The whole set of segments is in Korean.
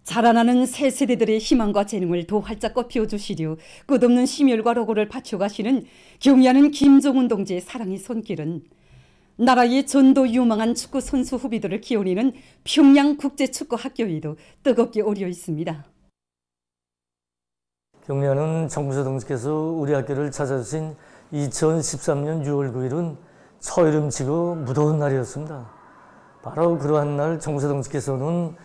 자라나는 새 세대들의 희망과 재능을 더 활짝 꽃피워주시려 끝없는 심혈과 노고를 바쳐가시는 경의하는 김종훈 동지의 사랑의 손길은 나라의 전도 유망한 축구 선수 후비들을 키워내는 평양국제축구학교에도 뜨겁게 오려 있습니다. 경의하는 정부서 동지께서 우리 학교를 찾아주신 2013년 6월 9일은 초여름치고 무더운 날이었습니다. 바로 그러한 날 정부서 동지께서는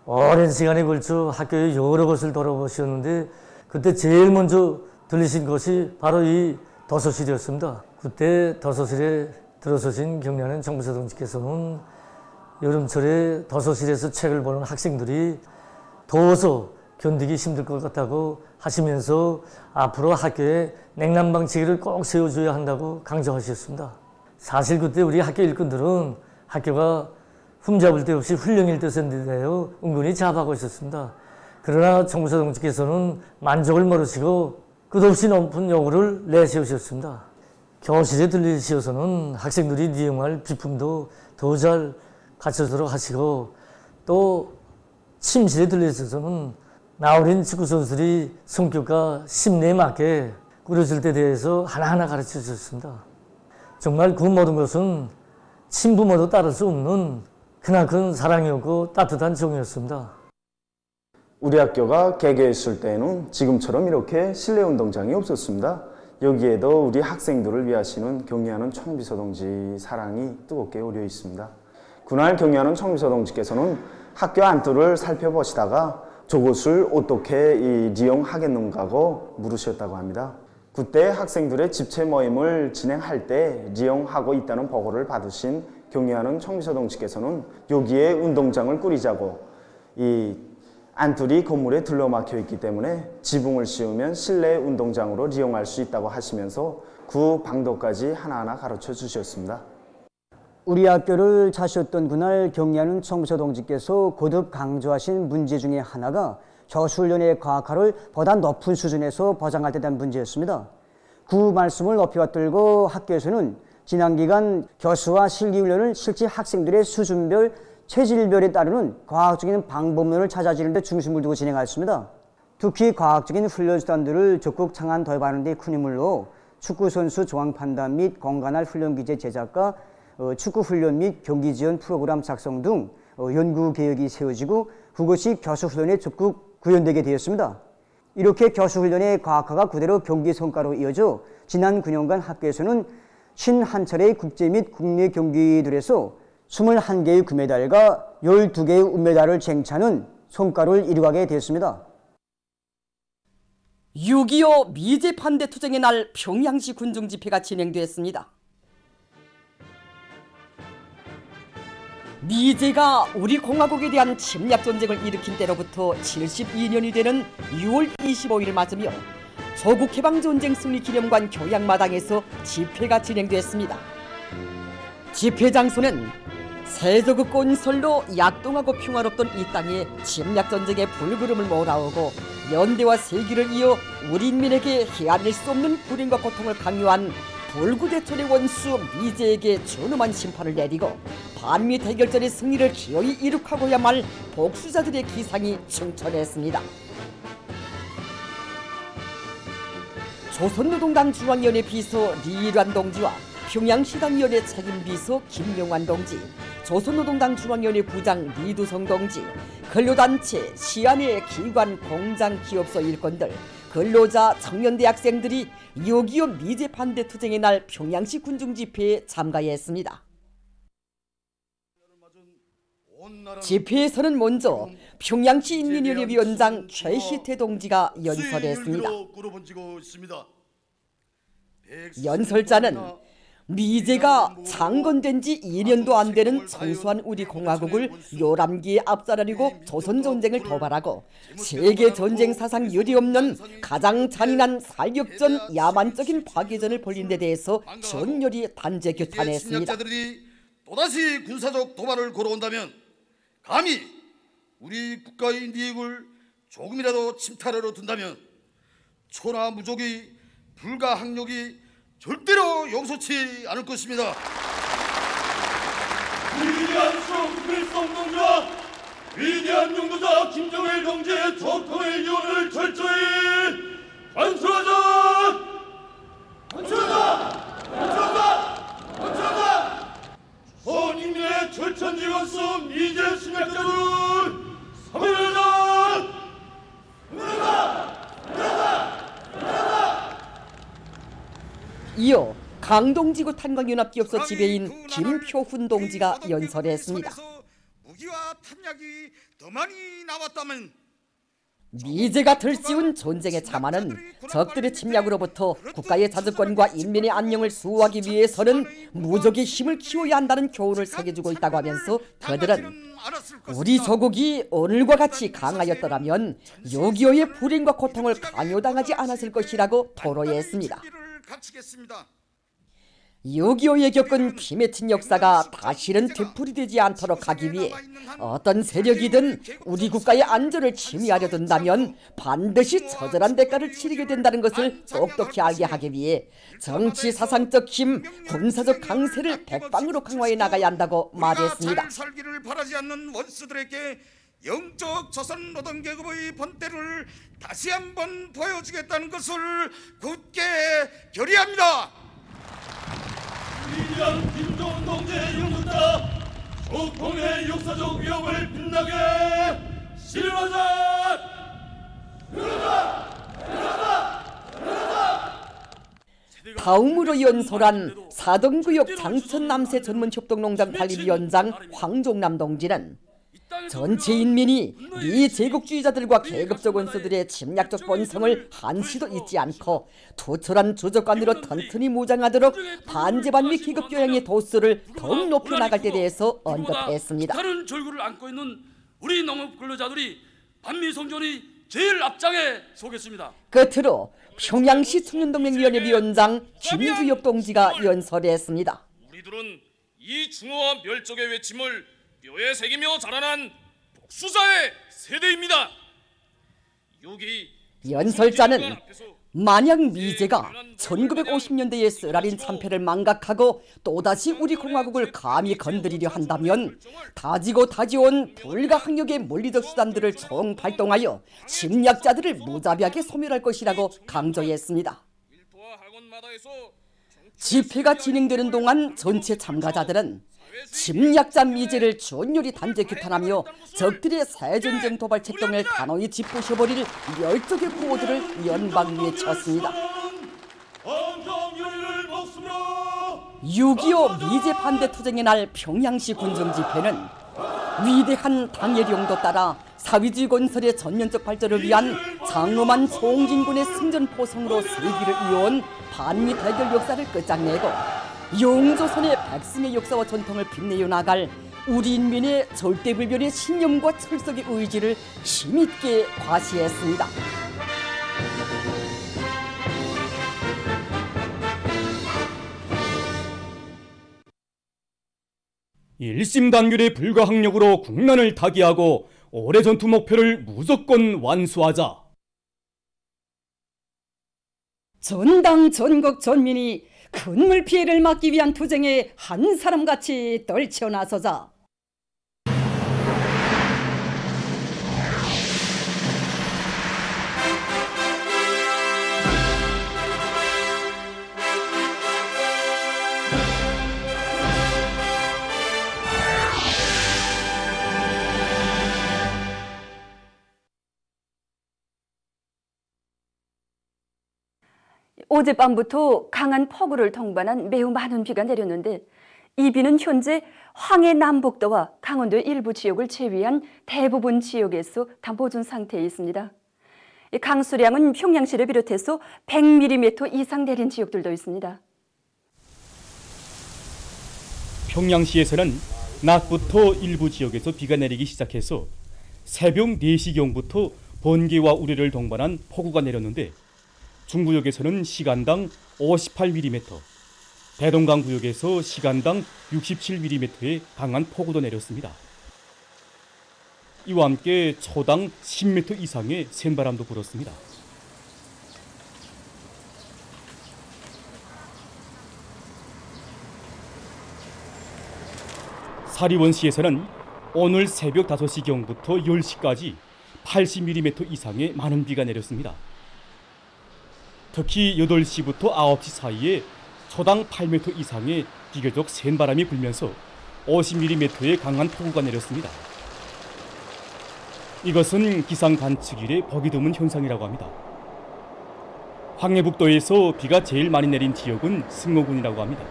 오랜 시간에 걸쳐 학교의 여러 곳을 돌아보셨는데 그때 제일 먼저 들리신 것이 바로 이 도서실이었습니다. 그때 도서실에 들어서신 경의하는 정부서 동지께서는 여름철에 도서실에서 책을 보는 학생들이 더워서 견디기 힘들 것 같다고 하시면서 앞으로 학교에 냉난방치기를 꼭 세워줘야 한다고 강조하셨습니다. 사실 그때 우리 학교 일꾼들은 학교가 흠잡을 데 없이 훌륭일 듯했는데요, 은근히 자박하고 있었습니다. 그러나 정부서 동지께서는 만족을 모르시고 끝없이 높은 요구를 내세우셨습니다. 교실에 들리시어서는 학생들이 이용할 비품도 더 잘 갖춰도록 하시고, 또 침실에 들리셔서는 나어린 축구선수들이 성격과 심리에 맞게 꾸려질 때 대해서 하나하나 가르쳐 주셨습니다. 정말 그 모든 것은 친부모도 따를 수 없는 크나큰 사랑이었고 따뜻한 정이었습니다. 우리 학교가 개교했을 때에는 지금처럼 이렇게 실내 운동장이 없었습니다. 여기에도 우리 학생들을 위하시는 경의하는 총비서 동지 사랑이 뜨겁게 오려 있습니다. 그날 경의하는 총비서 동지께서는 학교 안뜰을 살펴보시다가 저곳을 어떻게 리용하겠는가고 물으셨다고 합니다. 그때 학생들의 집체 모임을 진행할 때 리용하고 있다는 보고를 받으신 경의하는 총비서 동지께서는 여기에 운동장을 꾸리자고, 이 안뜰이 건물에 들러막혀 있기 때문에 지붕을 씌우면 실내 운동장으로 이용할 수 있다고 하시면서 그 방도까지 하나하나 가르쳐 주셨습니다. 우리 학교를 찾으셨던 그날 경의하는 총비서 동지께서 거듭 강조하신 문제 중에 하나가 교수훈련의 과학화를 보다 높은 수준에서 보장할 때 대한 문제였습니다. 그 말씀을 높이 받들고 학교에서는 지난 기간 교수와 실기훈련을 실제 학생들의 수준별, 체질별에 따르는 과학적인 방법론을 찾아지는 데 중심을 두고 진행하였습니다. 특히 과학적인 훈련 수단들을 적극 창안 도입하는 데 큰 힘을 넣어 축구선수 조항판단 및 공간할 훈련기제 제작과 축구훈련 및 경기지원 프로그램 작성 등 연구 계획이 세워지고 그것이 교수훈련에 적극 구현되게 되었습니다. 이렇게 교수훈련의 과학화가 그대로 경기 성과로 이어져 지난 9년간 학교에서는 51차례의 국제 및 국내 경기들에서 21개의 금메달과 12개의 은메달을 쟁취하는 성과를 이루게 되었습니다. 6.25 미제 반대 투쟁의 날 평양시 군중 집회가 진행됐습니다. 미제가 우리 공화국에 대한 침략 전쟁을 일으킨 때로부터 72년이 되는 6월 25일을 맞으며 조국 해방 전쟁 승리 기념관 교양마당에서 집회가 진행됐습니다. 집회 장소는 세조국 건설로 약동하고 평화롭던 이 땅에 침략 전쟁의 불구름을 몰아오고 연대와 세기를 이어 우리 인민에게 헤아릴 수 없는 불행과 고통을 강요한 불구대천의 원수 미제에게 존엄한 심판을 내리고 반미 대결전의 승리를 기어이 이룩하고야 말 복수자들의 기상이 충천했습니다. 조선노동당 중앙위원회 비서 리일환 동지와 평양시당위원회 책임비서 김용환 동지, 조선노동당 중앙위원회 부장 리두성 동지, 근로단체, 시안의 기관, 공장, 기업소 일꾼들, 근로자, 청년대학생들이 6.25 미제 반대 투쟁의 날 평양시 군중집회에 참가했습니다. 집회에서는 먼저 평양시 인민위원회 위원장 최희태 동지가 연설했습니다. 연설자는 미제가 창건된 지 2년도 안 되는 성수한 우리 공화국을 요람기에 압살하려고 조선전쟁을 도발하고 세계전쟁 사상 유례없는 가장 잔인한 살격전 야만적인 파괴전을 벌인 데 대해서 전열이 단죄 규탄했습니다. 침략자들이 또다시 군사적 도발을 걸어온다면 감히 우리 국가의 이익을 조금이라도 침탈하러 든다면 천하무적의 불가항력이 절대로 용서치 않을 것입니다. 우리 위대한 국민성 동지와 위대한 용도자 김정일 동지의 조통의 이혼을 철저히 완수하자! 완수하자! 완수하자! 완수하자! 선인민의 절천지원서 미제 신약자들 사면하자! 이어 강동지구 탄광연합기업소 지배인 김표훈 동지가 연설했습니다. 무기와 탄약이 더 많이 나왔다면 미제가 들씌운 전쟁의 참화는 적들의 침략으로부터 국가의 자주권과 인민의 안녕을 수호하기 위해서는 무적의 힘을 키워야 한다는 교훈을 새겨주고 있다고 하면서 그들은 우리 조국이 오늘과 같이 강하였더라면 6.25의 불행과 고통을 강요당하지 않았을 것이라고 토로했습니다. 6.25에 겪은 피 맺힌 역사가 다시는 되풀이되지 않도록 하기 위해 어떤 세력이든 우리 국가의 안전을 침해하려 든다면 반드시 처절한 대가를 치르게 된다는 것을 똑똑히 알게 하기 위해 정치 사상적 힘, 군사적 강세를 백방으로 강화해 나가야 한다고 말했습니다. 살기를 바라지 않는 원수들에게 영적 조선 노동계급의 본때를 다시 한번 보여주겠다는 것을 굳게 결의합니다. 위대한 김정은 동지의 용도자 조통의 역사적 위험을 빛나게 실현하자! 다음으로 연설한 사동구역 장천남새 전문협동농장 관리위원장 황종남 동지는 전체 인민이 미 제국주의자들과 계급적 원수들의 침략적 본성을 한시도 잊지 않고 투철한 주적관으로 튼튼히 무장하도록 반제반미 계급교양의 도수를 더욱 높여나갈 때 대해서 언급했습니다. 다른 절구를 안고 있는 우리 농업 근로자들이 반미 성전이 제일 앞장에 서겠습니다. 끝으로 평양시 청년동맹위원회 위원장 김주엽 동지가 연설했습니다. 우리들은 이 중호와 멸족의 외침을 뼈에 새기며 자라난 복수자의 세대입니다. 연설자는 만약 미제가 1950년대의 쓰라린 참패를 망각하고 또다시 우리 공화국을 감히 건드리려 한다면 다지고 다지온 불가항력의 물리적 수단들을 총발동하여 침략자들을 무자비하게 소멸할 것이라고 강조했습니다. 집회가 진행되는 동안 전체 참가자들은 침략자 미제를 전율이 단죄 규탄하며 적들의 새전쟁 도발 책동을 단호히 짓부셔버릴 멸족의 구호들을 연방 외쳤습니다. 6.25 미제 반대 투쟁의 날 평양시 군정 집회는 위대한 당의 용도 따라 사회주의 건설의 전면적 발전을 위한 장엄한 송진군의 승전포성으로 세기를 이어온 반미 대결 역사를 끝장내고 영조선의 백승의 역사와 전통을 빛내어 나갈 우리 인민의 절대불변의 신념과 철석의 의지를 힘있게 과시했습니다. 일심단결의 불가항력으로 국난을 타개하고 올해 전투 목표를 무조건 완수하자. 전당 전국 전민이 큰 물 피해를 막기 위한 투쟁에 한 사람같이 떨쳐나서자. 어젯밤부터 강한 폭우를 동반한 매우 많은 비가 내렸는데 이 비는 현재 황해 남북도와 강원도 일부 지역을 제외한 대부분 지역에서 다 멎은 상태에 있습니다. 강수량은 평양시를 비롯해서 100mm 이상 내린 지역들도 있습니다. 평양시에서는 낮부터 일부 지역에서 비가 내리기 시작해서 새벽 4시경부터 번개와 우레를 동반한 폭우가 내렸는데 중구역에서는 시간당 58mm, 대동강 구역에서 시간당 67mm의 강한 폭우도 내렸습니다. 이와 함께 초당 10m 이상의 센바람도 불었습니다. 사리원시에서는 오늘 새벽 5시경부터 10시까지 80mm 이상의 많은 비가 내렸습니다. 특히 8시부터 9시 사이에 초당 8m 이상의 비교적 센 바람이 불면서 50mm의 강한 폭우가 내렸습니다. 이것은 기상 관측 이래 보기 드문 현상이라고 합니다. 황해북도에서 비가 제일 많이 내린 지역은 승호군이라고 합니다.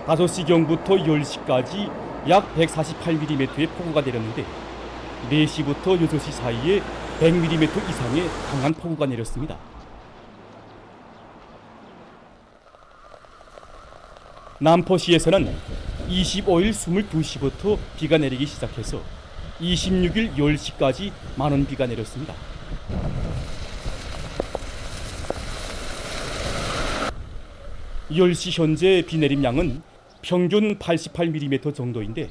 5시경부터 10시까지 약 148mm의 폭우가 내렸는데 4시부터 6시 사이에 100mm 이상의 강한 폭우가 내렸습니다. 남포시에서는 25일 22시부터 비가 내리기 시작해서 26일 10시까지 많은 비가 내렸습니다. (10시) 현재 비 내림량은 평균 88mm 정도인데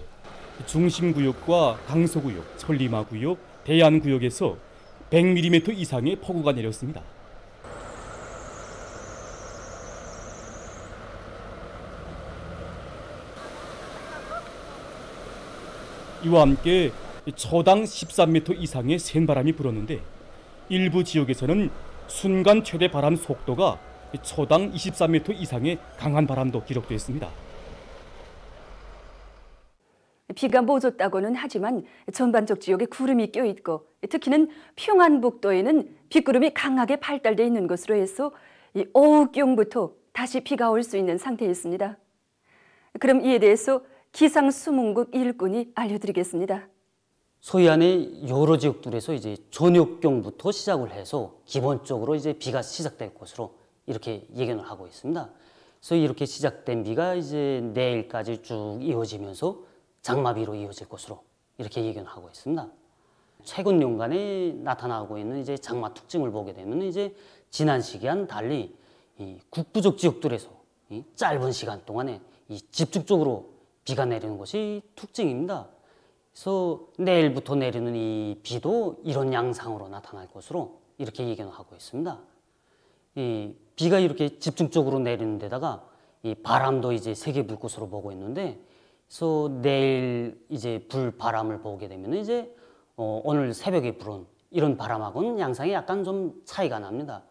중심구역과 강서구역, 천리마구역, 대안구역에서 100mm 이상의 폭우가 내렸습니다. 이와 함께 초당 13m 이상의 센 바람이 불었는데 일부 지역에서는 순간 최대 바람 속도가 초당 23m 이상의 강한 바람도 기록됐습니다. 비가 멎었다고는 하지만 전반적 지역에 구름이 껴있고 특히는 평안북도에는 빗구름이 강하게 발달되어 있는 것으로 해서 오후경부터 다시 비가 올 수 있는 상태에 있습니다. 그럼 이에 대해서 기상수문국 일꾼이 알려드리겠습니다. 소해안의 여러 지역들에서 이제 저녁경부터 시작을 해서 기본적으로 이제 비가 시작될 것으로 이렇게 예견을 하고 있습니다. 그래서 이렇게 시작된 비가 이제 내일까지 쭉 이어지면서 장마비로 이어질 것으로 이렇게 예견하고 있습니다. 최근 연간에 나타나고 있는 이제 장마 특징을 보게 되면 이제 지난 시기와는 달리 이 국부적 지역들에서 이 짧은 시간 동안에 이 집중적으로 비가 내리는 것이 특징입니다. 그래서 내일부터 내리는 이 비도 이런 양상으로 나타날 것으로 이렇게 예견하고 있습니다. 이 비가 이렇게 집중적으로 내리는 데다가 이 바람도 이제 세게 불 것으로 보고 있는데, 그래서 내일 이제 불 바람을 보게 되면 이제 오늘 새벽에 불은 이런 바람하고는 양상이 약간 좀 차이가 납니다.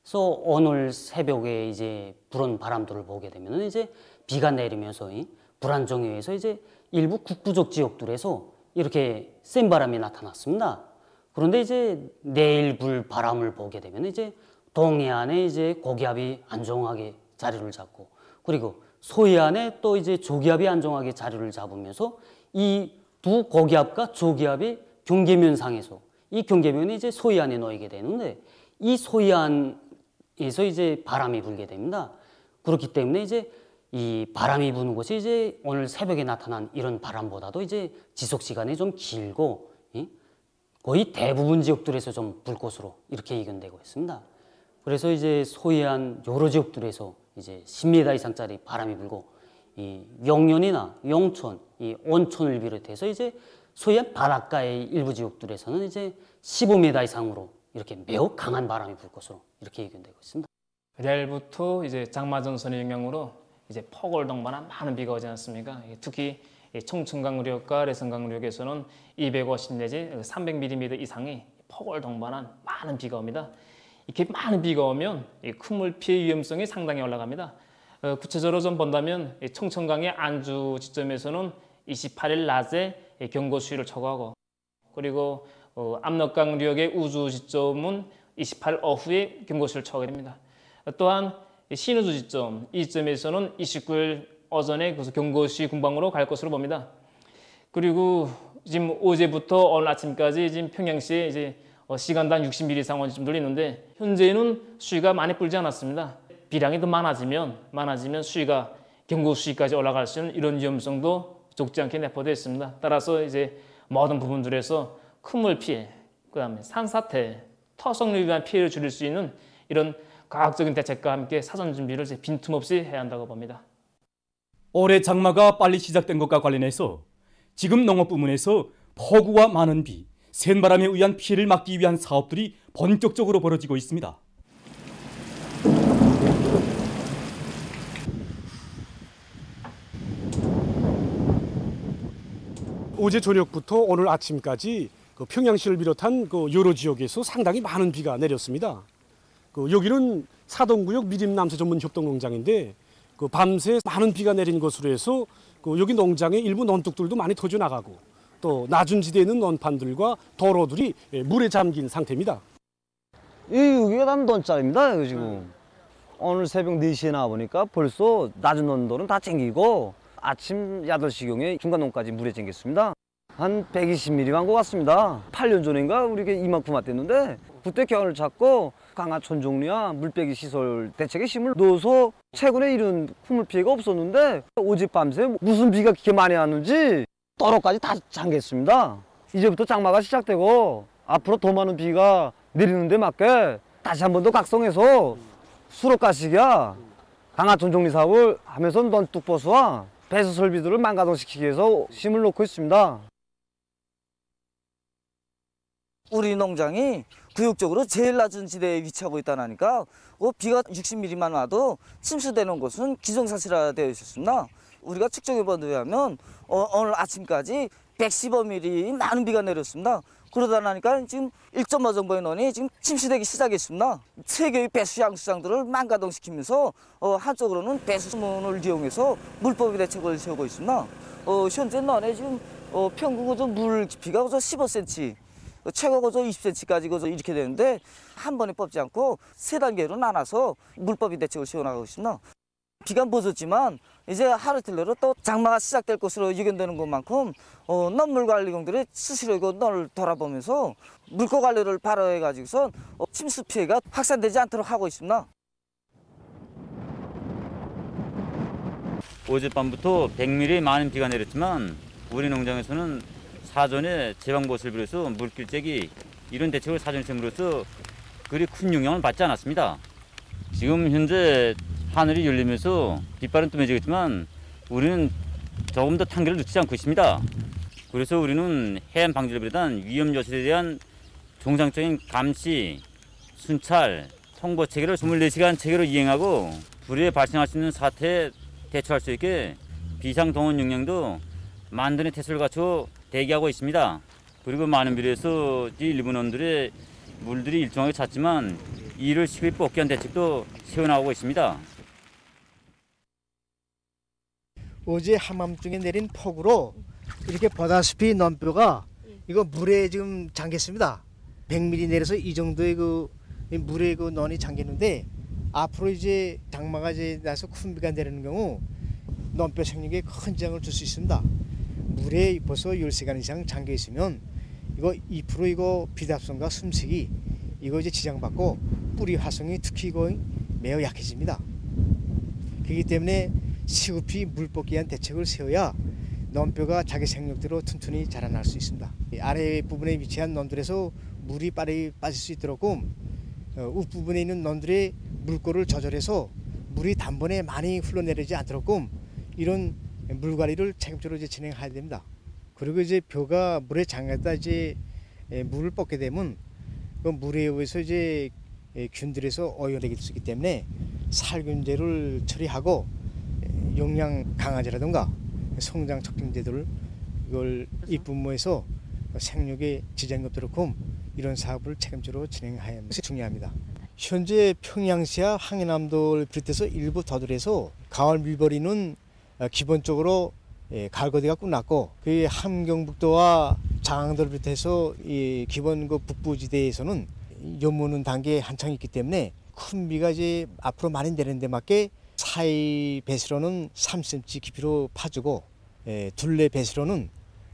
그래서 오늘 새벽에 이제 불은 바람들을 보게 되면 이제 비가 내리면서 이 불안정에 의해서 이제 일부 국부적 지역들에서 이렇게 센 바람이 나타났습니다. 그런데 이제 내일 불 바람을 보게 되면 이제 동해안에 이제 고기압이 안정하게 자리를 잡고, 그리고 서해안에 또 이제 조기압이 안정하게 자리를 잡으면서 이 두 고기압과 조기압이 경계면상에서 이 경계면이 이제 서해안에 놓이게 되는데 이 서해안에서 이제 바람이 불게 됩니다. 그렇기 때문에 이제 이 바람이 부는 곳이 이제 오늘 새벽에 나타난 이런 바람보다도 이제 지속 시간이 좀 길고 거의 대부분 지역들에서 좀 불 것으로 이렇게 예견되고 있습니다. 그래서 이제 서해안 여러 지역들에서 이제 10m 이상짜리 바람이 불고 이 영년이나 영천, 이 온천을 비롯해서 이제 서해안 바닷가의 일부 지역들에서는 이제 15m 이상으로 이렇게 매우 강한 바람이 불 것으로 이렇게 예견되고 있습니다. 내일부터 이제 장마전선의 영향으로 이제 폭우를 동반한 많은 비가 오지 않습니까? 특히 청천강우역과 레선강우역에서는 250 내지 300mm 이상의 폭우를 동반한 많은 비가 옵니다. 이렇게 많은 비가 오면 큰물 피해 위험성이 상당히 올라갑니다. 구체적으로 좀 본다면 청천강의 안주 지점에서는 28일 낮에 경고 수위를 초과하고, 그리고 압록강우역의 우주 지점은 28일 오후에 경고 수위를 초과하게 됩니다. 또한 신우주 지점, 이 지점에서는 29일 오전에 경고 수위 군방으로 갈 것으로 봅니다. 그리고 지금 어제부터 오늘 아침까지 지금 평양시에 이제 시간당 60mm 이상 원이 돌리는데 현재는 수위가 많이 불지 않았습니다. 비량이 더 많아지면 수위가 경고 수위까지 올라갈 수 있는 이런 위험성도 적지 않게 내포되어 있습니다. 따라서 이제 모든 부분들에서 큰물 피해, 그다음에 산사태, 토성류에 대한 피해를 줄일 수 있는 이런 과학적인 대책과 함께 사전 준비를 빈틈없이 해야 한다고 봅니다. 올해 장마가 빨리 시작된 것과 관련해서 지금 농업부문에서 폭우와 많은 비, 센 바람에 의한 피해를 막기 위한 사업들이 본격적으로 벌어지고 있습니다. 어제 저녁부터 오늘 아침까지 그 평양시를 비롯한 그 여러 지역에서 상당히 많은 비가 내렸습니다. 여기는 사동구역 미림남새 전문 협동농장인데 밤새 많은 비가 내린 것으로 해서 여기 농장의 일부 논둑들도 많이 터져 나가고 또 낮은 지대에 있는 논판들과 도로들이 물에 잠긴 상태입니다. 여기가 난 논자입니다. 여기 지금. 오늘 새벽 4시에 나와보니까 벌써 낮은 논도는 다 쟁기고 아침 8시경에 중간논까지 물에 쟁겼습니다. 한 120mm 간 것 같습니다. 8년 전인가 우리가 이만큼 왔댔는데 그때 경험을 잡고 강하천 종류와 물빼기 시설 대책에 힘을 넣어서 최근에 이런 풍물 피해가 없었는데 어젯밤새 무슨 비가 그렇게 많이 왔는지 도로까지 다 잠겼습니다. 이제부터 장마가 시작되고 앞으로 더 많은 비가 내리는 데 맞게 다시 한 번 더 각성해서 수로가시기와 강하천 종류 사업을 하면서 논둑버스와 배수 설비들을 망가동시키기 위해서 힘을 놓고 있습니다. 우리 농장이 구역적으로 제일 낮은 지대에 위치하고 있다니까 비가 60mm만 와도 침수되는 곳은 기정사실화되어 있었습니다. 우리가 측정해 본 데 의하면 오늘 아침까지 115mm 많은 비가 내렸습니다. 그러다 나니까 지금 1.5 정도의 논이 지금 침수되기 시작했습니다. 3개의 배수 양수장들을 망가동시키면서 한쪽으로는 배수문을 이용해서 물법의 대책을 세우고 있습니다. 현재 논에 지금 평균 물 깊이가 15cm, 최고 20cm까지 이렇게 되는데 한 번에 뽑지 않고 3단계로 나눠서 물법의 대책을 세워나가고 있습니다. 비가 멎었지만 이제 하루 이틀내로 또 장마가 시작될 것으로 예견되는 것만큼 논물관리공들이 스스로 논을 돌아보면서 물고 관리를 발휘해가지고선 침수 피해가 확산되지 않도록 하고 있습니다. 어젯밤부터 100mm 많은 비가 내렸지만 우리 농장에서는 사전에 제방봇을 빌어서 물길재기 이런 대책을 사전에 세움으로써 그리 큰 영향을 받지 않았습니다. 지금 현재 하늘이 열리면서 빗발은 뜸해지겠지만 우리는 조금 더 탄기를 놓치지 않고 있습니다. 그래서 우리는 해안 방지를 비롯한 위험 요소에 대한 정상적인 감시, 순찰, 통보 체계를 24시간 체계로 이행하고 불에 발생할 수 있는 사태에 대처할 수 있게 비상동원 역량도 만전의 태세를 갖추어 대기하고 있습니다. 그리고 많은 비례에서 일부 논들의 물들이 일정하게 찼지만 이를 시급히 뽑기 위한 대책도 세워나가고 있습니다. 어제 한밤중에 내린 폭우로 이렇게 보다시피 논뼈가 이거 물에 지금 잠겼습니다. 100mm 내려서 이 정도의 물에 논이 잠겼는데 앞으로 이제 장마가 이제 나서 큰 비가 내리는 경우 논뼈 생육에 큰 지장을 줄 수 있습니다. 물에 벌써 10시간 이상 잠겨 있으면 이거 2% 이거 비답성과 숨쉬기 이거 이제 지장받고 뿌리 활성이 특히 이거 매우 약해집니다. 그렇기 때문에 시급히 물 뽑기 위한 대책을 세워야 논뼈가 자기 생력대로 튼튼히 자라날 수 있습니다. 아래 부분에 위치한 논들에서 물이 빠르게 빠질 수 있도록 윗부분에 있는 논들의 물꼬를 조절해서 물이 단번에 많이 흘러내리지 않도록 이런 물 관리를 책임적으로 이제 진행해야 됩니다. 그리고 이제 벼가 물에 잠겼다 이제 물을 뽑게 되면 그 물에 의해서 이제 균들에서 오염되게 될 수 있기 때문에 살균제를 처리하고 용량 강화제라든가 성장 촉진제들을 이걸 입분모해서 생육에 지장이 없도록 이런 사업을 책임적으로 진행해야 하는 것이 중요합니다. 현재 평양시와 황해남도를 비롯해서 일부 더들에서 가을 밀버리는 기본적으로 가을 거대가 끝났고 그 함경북도와 장항도를 비롯해서 이 기본 그 북부지대에서는 연무는 단계에 한창 있기 때문에 큰 비가 이제 앞으로 많이 내리는 데 맞게 사이 배수로는 3cm 깊이로 파주고 둘레 배수로는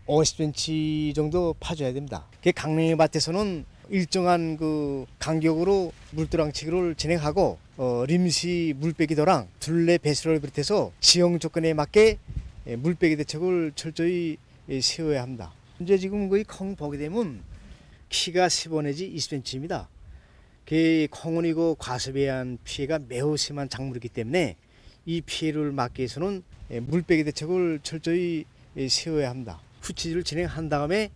50cm 정도 파줘야 됩니다. 강릉의 밭에서는 일정한 그 간격으로 물도랑치기를 진행하고 림시 물빼기 도랑 둘레 배수로를 비롯해서 지형 조건에 맞게 물빼기 대책을 철저히 세워야 합니다. 현재 지금 거의 콩 보게 되면 키가 15 내지 20cm입니다. 그 콩은 이거 과습에 의한 피해가 매우 심한 작물이기 때문에 이 피해를 막기 위해서는 물빼기 대책을 철저히 세워야 합니다. 후치를 진행한 다음에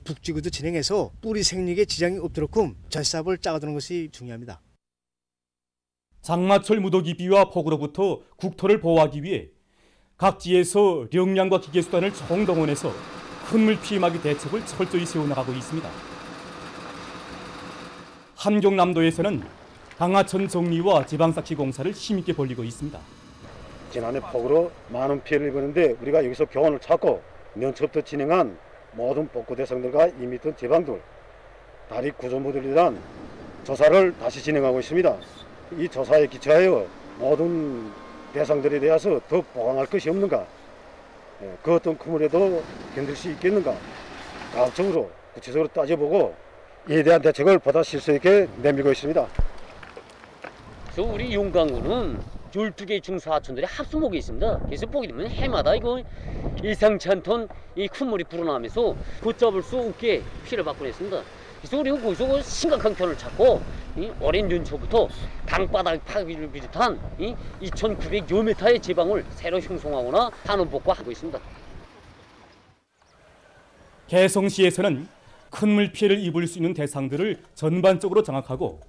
북지구도 진행해서 뿌리 생육에 지장이 없도록 전사업을 짜가두는 것이 중요합니다. 장마철 무더기 비와 폭우로부터 국토를 보호하기 위해 각지에서 역량과 기계수단을 총동원해서 흙물 피해막이 대책을 철저히 세워나가고 있습니다. 함경남도에서는 방화천 정리와 지방 쌓기 공사를 힘있게 벌이고 있습니다. 지난해 폭우로 많은 피해를 입었는데 우리가 여기서 교훈을 찾고 면접부터 진행한 모든 복구 대상들과 이미 있던 제방들, 다리 구조물들에 대한 조사를 다시 진행하고 있습니다. 이 조사에 기초하여 모든 대상들에 대해서 더 보강할 것이 없는가, 그 어떤 그물에도 견딜 수 있겠는가, 과학적으로 구체적으로 따져보고 이에 대한 대책을 보다 실수 있게 내밀고 있습니다. 그래서 우리 용강구는 12개 중사하천들이 합수목이 있습니다. 그래서 보게 되면 해마다 이거 예상치 않던 이 큰 물이 불어나면서 걷잡을 수 없게 피해를 받고 있습니다. 그래서 우리가 거기서 심각한 편을 찾고 어린 연초부터 방바닥 파기를 비롯한 2,900여 미터의 제방을 새로 형성하거나 한원 복구하고 있습니다. 개성시에서는 큰 물 피해를 입을 수 있는 대상들을 전반적으로 장악하고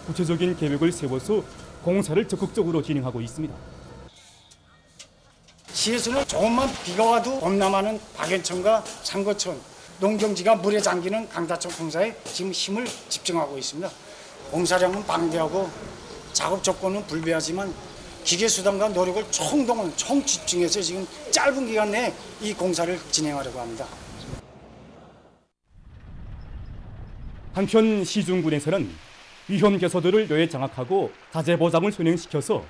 구체적인 계획을 세워서 공사를 적극적으로 진행하고 있습니다. 시에서는 조금만 비가 와도 범람하는 박연천과 상거천, 농경지가 물에 잠기는 강다천 공사에 지금 힘을 집중하고 있습니다. 공사량은 방대하고 작업 조건은 불비하지만 기계수단과 노력을 총동원, 총집중해서 지금 짧은 기간 내에 이 공사를 진행하려고 합니다. 한편 시중군에서는 위험 개소들을 뇌에 장악하고 자재 보장을 선행시켜서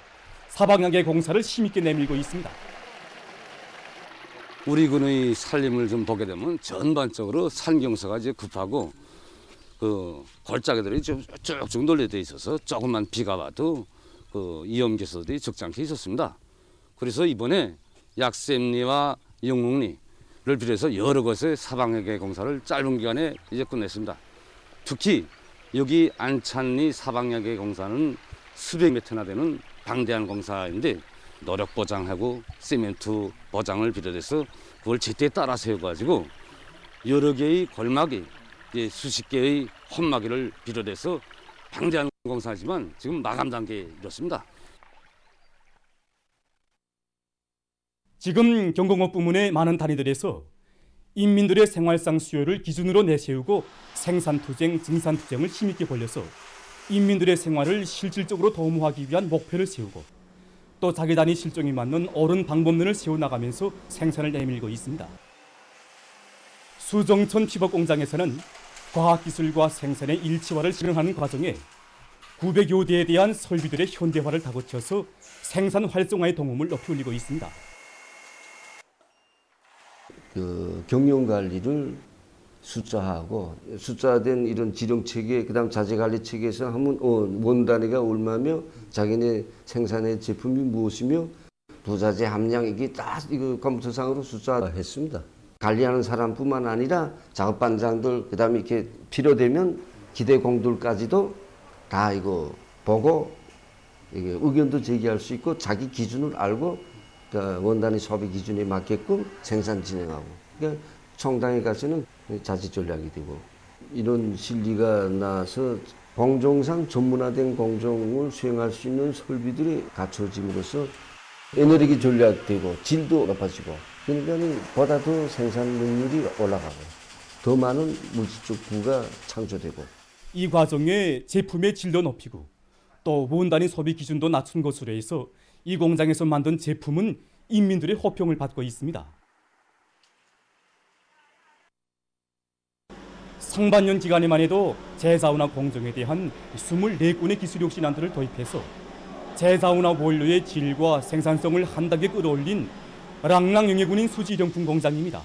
사방향의 공사를 힘있게 내밀고 있습니다. 우리 군의 살림을 좀 보게 되면 전반적으로 산경사가 이제 급하고 그 골짜기들이 쭉쭉 널려져 있어서 조금만 비가 와도 그 위험 개소들이 적잖게 있었습니다. 그래서 이번에 약샘리와 영웅리를 비롯해서 여러 곳의 사방향의 공사를 짧은 기간에 이제 끝냈습니다. 특히 여기 안찬리 사방야계 공사는 수백 미터나 되는 방대한 공사인데 노력 보장하고 시멘트 보장을 비롯해서 그걸 제때 따라 세워가지고 여러 개의 골막이 수십 개의 헛마기를 비롯해서 방대한 공사지만 지금 마감 단계에 이렇습니다. 지금 경공업 부문의 많은 단위들에서 인민들의 생활상 수요를 기준으로 내세우고 생산투쟁, 증산투쟁을 힘있게 벌려서 인민들의 생활을 실질적으로 도모하기 위한 목표를 세우고 또 자기 단위 실정에 맞는 옳은 방법론을 세워나가면서 생산을 내밀고 있습니다. 수정천 피복공장에서는 과학기술과 생산의 일치화를 실현하는 과정에 900여 대에 대한 설비들의 현대화를 다고쳐서 생산 활성화의 동음을 높이 올리고 있습니다. 그 경영 관리를 숫자하고 숫자된 이런 지령 체계, 그다음 자재 관리 체계에서 하면 원 단위가 얼마며 자기네 생산의 제품이 무엇이며 부자재 함량 이게 다 이거 컴퓨터상으로 숫자했습니다. 관리하는 사람뿐만 아니라 작업 반장들 그다음에 이렇게 필요되면 기대공들까지도 다 이거 보고 이게 의견도 제기할 수 있고 자기 기준을 알고 그러니까 원단위 소비 기준에 맞게끔 생산 진행하고 그러니까 청당에 가서는 자치 전략이 되고 이런 실리가 나서 공정상 전문화된 공정을 수행할 수 있는 설비들이 갖춰짐으로써 에너지 전략되고 질도 높아지고 그러니까 보다 더 생산 능률이 올라가고 더 많은 물질적 부가 창조되고 이 과정에 제품의 질도 높이고 또 원단위 소비 기준도 낮춘 것으로 해서 이 공장에서 만든 제품은 인민들의 호평을 받고 있습니다. 상반년 기간에만 해도 제자운화 공정에 대한 24건의 기술 혁신안들을 도입해서 제자운화 원료의 질과 생산성을 한 단계 끌어올린 랑랑영예군인 수지정품 공장입니다.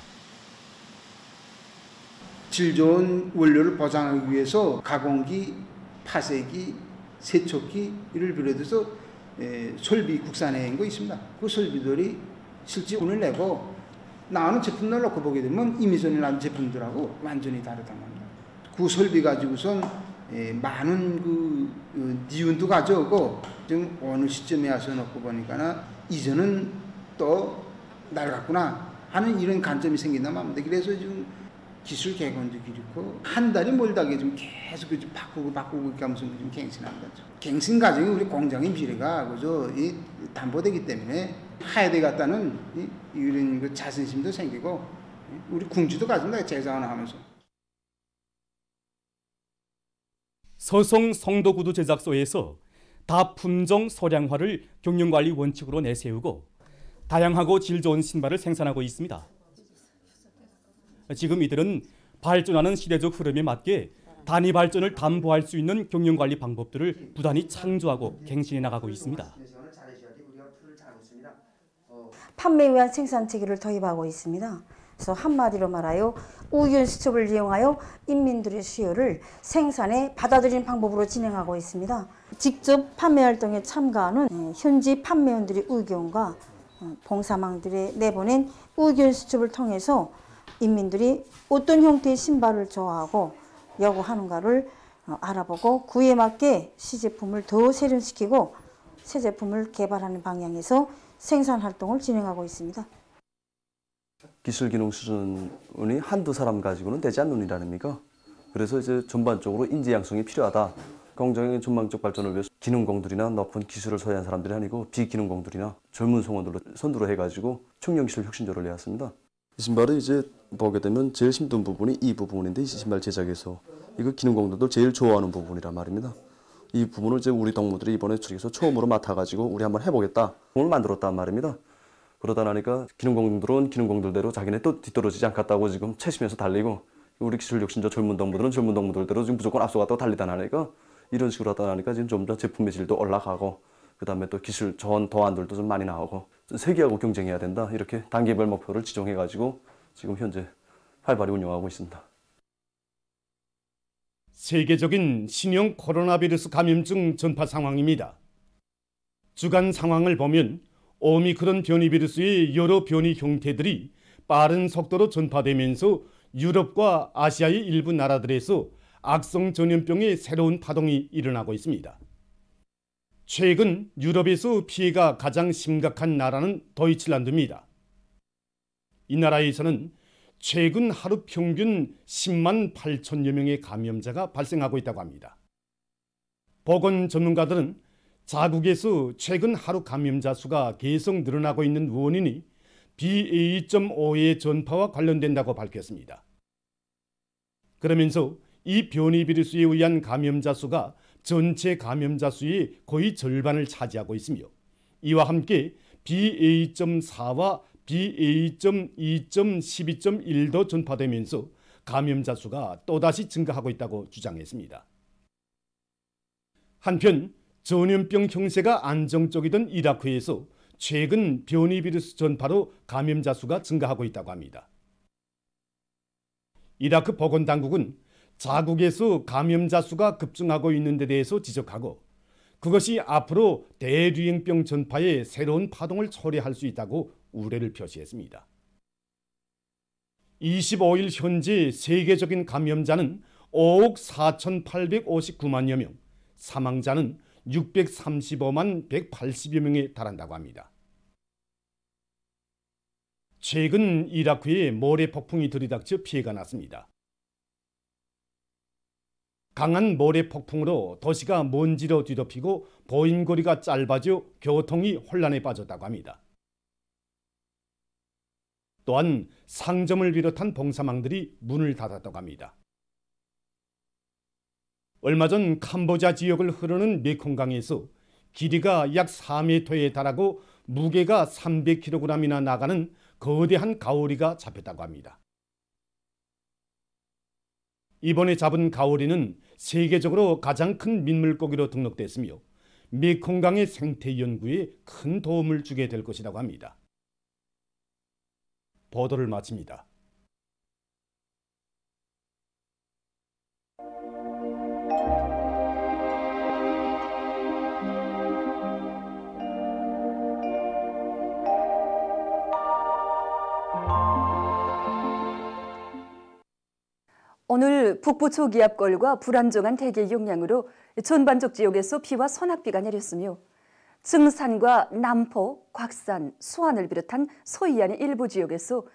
질 좋은 원료를 보장하기 위해서 가공기, 파쇄기, 세척기를 비롯해서 설비 국산화한 거 있습니다. 그 설비들이 실제 운을 내고 나오는 제품들 놓고 보게 되면 이미 전에 나온 제품들하고 완전히 다르단 말입니다. 그 설비 가지고선 많은 그 니은도 가져오고 지금 어느 시점에 와서 놓고 보니까 이전은 또 낡았구나 하는 이런 관점이 생긴단 말입니다. 그래서 지금 기술 개선도 그렇고 한 달이 멀다게 좀 계속 좀 바꾸고 이렇게 하면서 좀 갱신한 거죠. 갱신 과정이 우리 공장의 미래가 그죠 이 담보되기 때문에 해야 되겠다는 이런 그 자신심도 생기고 우리 궁지도 가진다 재자원 하면서. 서성 성도구두 제작소에서 다품종 소량화를 경영관리 원칙으로 내세우고 다양하고 질 좋은 신발을 생산하고 있습니다. 지금 이들은 발전하는 시대적 흐름에 맞게 단위 발전을 담보할 수 있는 경영관리 방법들을 부단히 창조하고 갱신해 나가고 있습니다. 판매에 의한 생산 체계를 도입하고 있습니다. 그래서 한마디로 말하여 우유연 수첩을 이용하여 인민들의 수요를 생산에 받아들이는 방법으로 진행하고 있습니다. 직접 판매 활동에 참가하는 현지 판매원들의 의견과 봉사망들의 내보낸 우유연 수첩을 통해서 인민들이 어떤 형태의 신발을 좋아하고 요구하는가를 알아보고 그에 맞게 시제품을 더 세련시키고 새 제품을 개발하는 방향에서 생산 활동을 진행하고 있습니다. 기술 기능 수준이 한두 사람 가지고는 되지 않는 일아닙니까? 그래서 이제 전반적으로 인재 양성이 필요하다. 공정의 전망적 발전을 위해서 기능공들이나 높은 기술을 소유한 사람들이 아니고 비기능공들이나 젊은 성원들로 선두로 해가지고 청년기술 혁신조를 내왔습니다. 이 신발을 이제 보게 되면 제일 힘든 부분이 이 부분인데 이 신발 제작에서 이거 기능공들도 제일 좋아하는 부분이란 말입니다. 이 부분을 이제 우리 동무들이 이번에 저기서 처음으로 맡아가지고 우리 한번 해보겠다. 오늘 만들었단 말입니다. 그러다 나니까 기능공들은 기능공들대로 자기네 또 뒤떨어지지 않겠다고 지금 채시면서 달리고 우리 기술 혁신조 젊은 동무들은 젊은 동무들대로 지금 무조건 앞서갔다고 달리다 나니까 이런 식으로 하다 나니까 지금 좀 더 제품의 질도 올라가고 그다음에 또 기술 좋은 도안들도 좀 많이 나오고 세계하고 경쟁해야 된다. 이렇게 단계별 목표를 지정해가지고 지금 현재 활발히 운영하고 있습니다. 세계적인 신형 코로나 바이러스 감염증 전파 상황입니다. 주간 상황을 보면 오미크론 변이 바이러스의 여러 변이 형태들이 빠른 속도로 전파되면서 유럽과 아시아의 일부 나라들에서 악성 전염병의 새로운 파동이 일어나고 있습니다. 최근 유럽에서 피해가 가장 심각한 나라는 도이칠란드입니다. 이 나라에서는 최근 하루 평균 10만 8천여 명의 감염자가 발생하고 있다고 합니다. 보건 전문가들은 자국에서 최근 하루 감염자 수가 계속 늘어나고 있는 원인이 BA.5의 전파와 관련된다고 밝혔습니다. 그러면서 이 변이 바이러스에 의한 감염자 수가 전체 감염자 수의 거의 절반을 차지하고 있으며 이와 함께 BA.4와 BA.2.12.1도 전파되면서 감염자 수가 또다시 증가하고 있다고 주장했습니다. 한편 전염병 형세가 안정적이던 이라크에서 최근 변이 바이러스 전파로 감염자 수가 증가하고 있다고 합니다. 이라크 보건당국은 자국에서 감염자 수가 급증하고 있는 데 대해서 지적하고 그것이 앞으로 대유행병 전파에 새로운 파동을 초래할 수 있다고 우려를 표시했습니다. 25일 현재 세계적인 감염자는 5억 4,859만여 명, 사망자는 635만 180여 명에 달한다고 합니다. 최근 이라크에 모래 폭풍이 들이닥쳐 피해가 났습니다. 강한 모래 폭풍으로 도시가 먼지로 뒤덮이고 보행거리가 짧아져 교통이 혼란에 빠졌다고 합니다. 또한 상점을 비롯한 봉사망들이 문을 닫았다고 합니다. 얼마 전 캄보디아 지역을 흐르는 메콩강에서 길이가 약 4m에 달하고 무게가 300kg이나 나가는 거대한 가오리가 잡혔다고 합니다. 이번에 잡은 가오리는 세계적으로 가장 큰 민물고기로 등록됐으며 메콩강의 생태 연구에 큰 도움을 주게 될 것이라고 합니다. 보도를 마칩니다. 오늘 북부 초기압골과 불안정한 대기의 영향으로 전반적 지역에서 비와 소낙비가 내렸으며 증산과 남포, 곽산, 수안을 비롯한 서해안의 일부 지역에서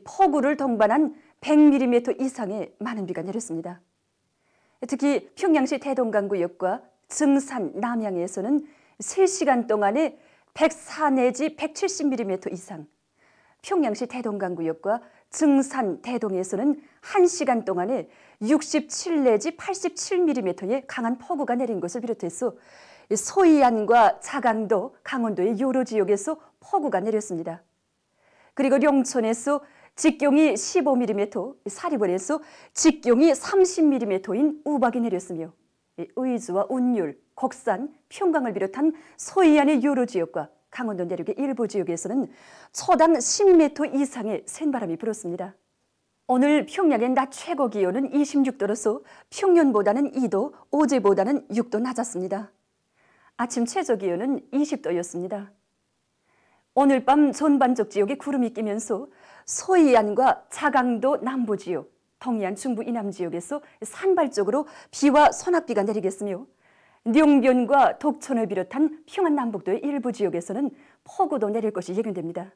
폭우를 동반한 100mm 이상의 많은 비가 내렸습니다. 특히 평양시 대동강구역과 증산, 남양에서는 3시간 동안에 104 내지 170mm 이상, 평양시 대동강구역과 증산 대동에서는 1시간 동안에 67 내지 87mm의 강한 폭우가 내린 것을 비롯해서 소이안과 자강도, 강원도의 여러 지역에서 폭우가 내렸습니다. 그리고 룡천에서 직경이 15mm, 사리본에서 직경이 30mm인 우박이 내렸으며 의주와 운율, 곡산, 평강을 비롯한 소이안의 여러 지역과 강원도 내륙의 일부 지역에서는 초당 10m 이상의 센바람이 불었습니다. 오늘 평양의 낮 최고 기온은 26도로서 평년보다는 2도, 어제보다는 6도 낮았습니다. 아침 최저 기온은 20도였습니다. 오늘 밤 전반적 지역에 구름이 끼면서 소이안과 자강도 남부 지역, 동해안 중부 이남 지역에서 산발적으로 비와 소낙비가 내리겠으며 룡변과 독천을 비롯한 평안 남북도의 일부 지역에서는 폭우도 내릴 것이 예견됩니다.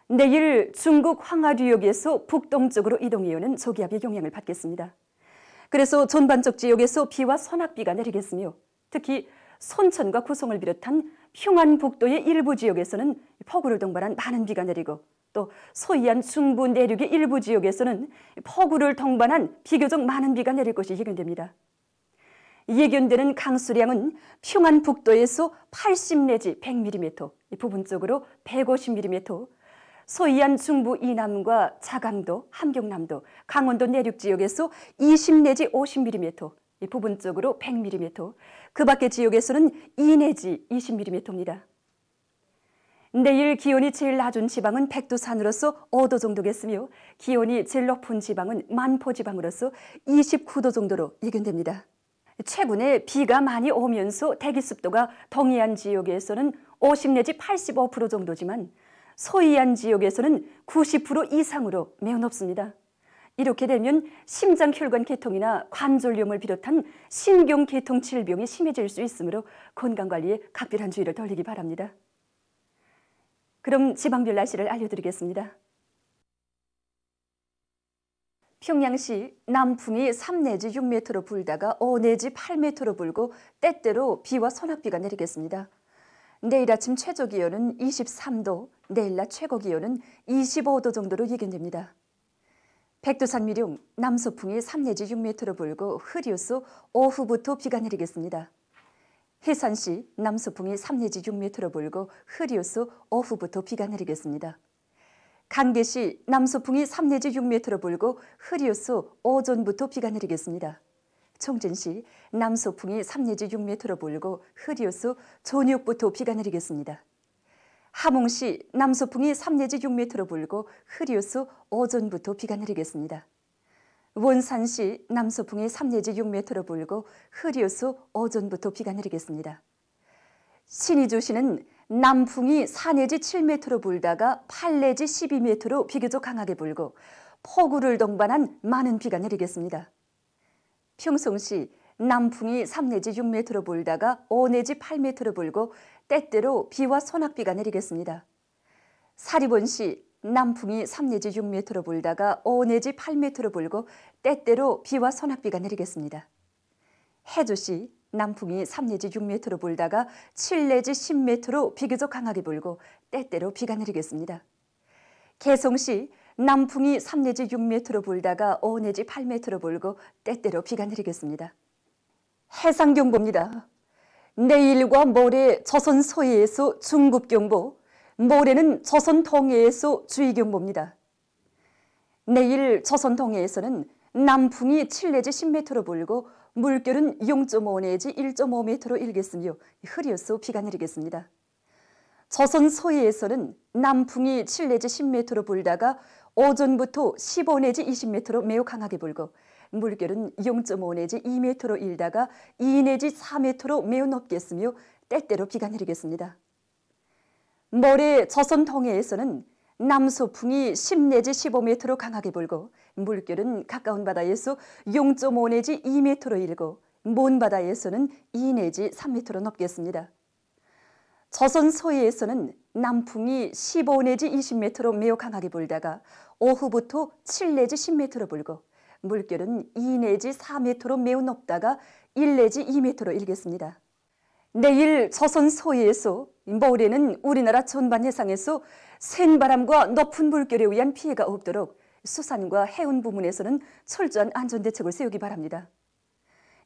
내일 중국 황하류역에서 북동쪽으로 이동해오는 저기압의 영향을 받겠습니다. 그래서 전반적 지역에서 비와 소낙비가 내리겠으며 특히 손천과 구송을 비롯한 평안북도의 일부 지역에서는 폭우를 동반한 많은 비가 내리고 또 소이안 중부 내륙의 일부 지역에서는 폭우를 동반한 비교적 많은 비가 내릴 것이 예견됩니다. 예견되는 강수량은 평안북도에서 80 내지 100mm, 부분적으로 150mm, 소이안 중부 이남과 자강도, 함경남도, 강원도 내륙 지역에서 20 내지 50mm, 부분적으로 100mm, 그 밖의 지역에서는 2 내지 20mm입니다. 내일 기온이 제일 낮은 지방은 백두산으로서 5도 정도겠으며 기온이 제일 높은 지방은 만포지방으로서 29도 정도로 예견됩니다. 최근에 비가 많이 오면서 대기 습도가 동해안 지역에서는 50 내지 85% 정도지만 소이안 지역에서는 90% 이상으로 매우 높습니다. 이렇게 되면 심장혈관 계통이나 관절염을 비롯한 신경계통 질병이 심해질 수 있으므로 건강관리에 각별한 주의를 돌리기 바랍니다. 그럼 지방별 날씨를 알려드리겠습니다. 평양시 남풍이 3 내지 6m로 불다가 5 내지 8m로 불고 때때로 비와 소낙비가 내리겠습니다. 내일 아침 최저 기온은 23도, 내일 낮 최고 기온은 25도 정도로 예견됩니다. 백두산 미룡 남서풍이 3 내지 6m로 불고 흐려서 오후부터 비가 내리겠습니다. 해산시 남서풍이 3 내지 6m로 불고 흐려서 오후부터 비가 내리겠습니다. 강계시 남서풍이 3 내지 6m로 불고 흐려서 오전부터 비가 내리겠습니다. 청진시 남서풍이 3 내지 6m로 불고 흐려서 저녁부터 비가 내리겠습니다. 함흥시 남서풍이 3 내지 6m로 불고 흐려서 오전부터 비가 내리겠습니다. 원산시 남서풍이 3 내지 6m로 불고 흐려서 오전부터 비가 내리겠습니다. 신의주시는 남풍이 4 내지 7m로 불다가 8 내지 12m로 비교적 강하게 불고 폭우를 동반한 많은 비가 내리겠습니다. 평송시 남풍이 3 내지 6m로 불다가 5 내지 8m로 불고 때때로 비와 소낙비가 내리겠습니다. 사리본시 남풍이 3 내지 6m로 불다가 5 내지 8m로 불고 때때로 비와 소낙비가 내리겠습니다. 해주시 남풍이 3 내지 6m로 불다가 7 내지 10m로 비교적 강하게 불고 때때로 비가 내리겠습니다. 개성시 남풍이 3 내지 6m로 불다가 5 내지 8m로 불고 때때로 비가 내리겠습니다. 해상경보입니다. 내일과 모레 조선 서해에서 중급경보, 모레는 조선 동해에서 주의경보입니다. 내일 조선 동해에서는 남풍이 7 내지 10m로 불고 물결은 0.5 내지 1.5m로 일겠으며 흐려서 비가 내리겠습니다. 조선 서해에서는 남풍이 7 내지 10m로 불다가 오전부터 15 내지 20m로 매우 강하게 불고 물결은 0.5 내지 2m로 일다가 2 내지 4m로 매우 높겠으며 때때로 비가 내리겠습니다. 모레 조선 동해에서는 남서풍이 10 내지 15m로 강하게 불고 물결은 가까운 바다에서 0.5 내지 2m로 일고 먼 바다에서는 2 내지 3m로 높겠습니다. 조선 서해에서는 남풍이 15 내지 20m로 매우 강하게 불다가 오후부터 7 내지 10m로 불고 물결은 2 내지 4m로 매우 높다가 1 내지 2m로 일겠습니다. 내일 조선 서해에서 모레는 우리나라 전반 해상에서 센 바람과 높은 물결에 의한 피해가 없도록 수산과 해운 부문에서는 철저한 안전대책을 세우기 바랍니다.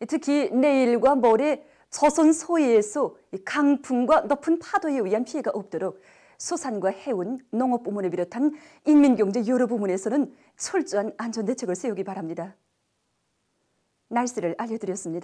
특히 내일과 모레 조선 서해에서 강풍과 높은 파도에 의한 피해가 없도록 수산과 해운, 농업 부문을 비롯한 인민경제 여러 부문에서는 철저한 안전대책을 세우기 바랍니다. 날씨를 알려드렸습니다.